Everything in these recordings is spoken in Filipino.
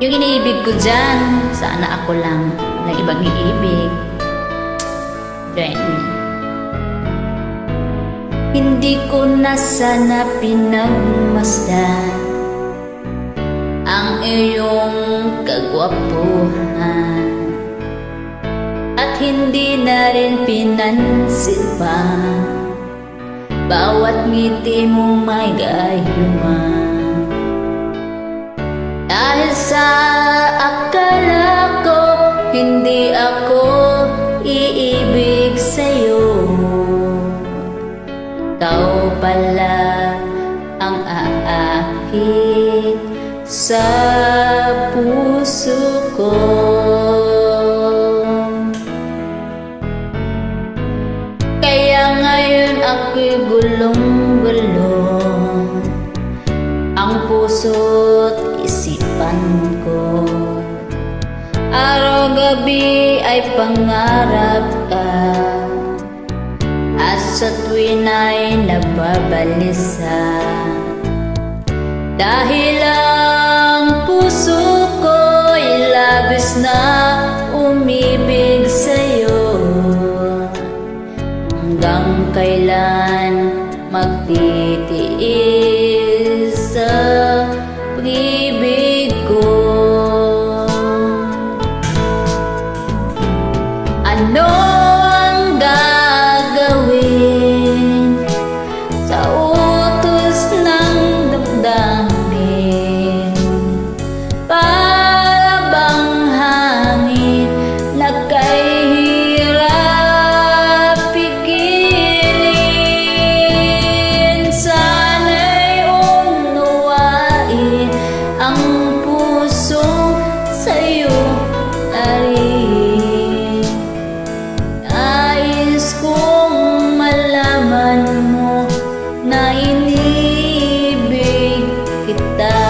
Yung iniibig ko dyan, sana ako lang, walang ibang iibig. Join me. Hindi ko na sana pinagmasdan ang iyong kagwapuhan, at hindi na rin pinansin pa bawat ngiti mong may gayuma. Dahil sa akala ko hindi ako iibig sa'yo, ikaw pala ang aakit sa puso ko. Kaya ngayon ako'y gulong-gulong, ang puso't isipan ko. Araw-gabi ay pangarap ka, at sa tuwin ay nababalisa. Dahil ang puso ko'y labis na umibig sa'yo, hanggang kailan magtitiis sa pag-ibig ko. Ano ang gagawin sa utos ng damdamin? Para bang hangin na kay hirap pigilin? Sana'y unawain ang puso sa'yo na rin. Nais kong malaman mo na inibig kita.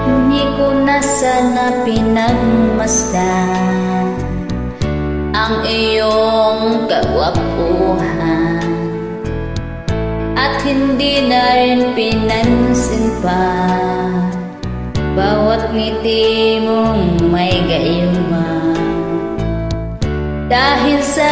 Hindi ko na sana pinagmasdan ang iyong kagwapuhan, at hindi na rin pinansin pa bawat ngiti mong may gayuma. Dahil sa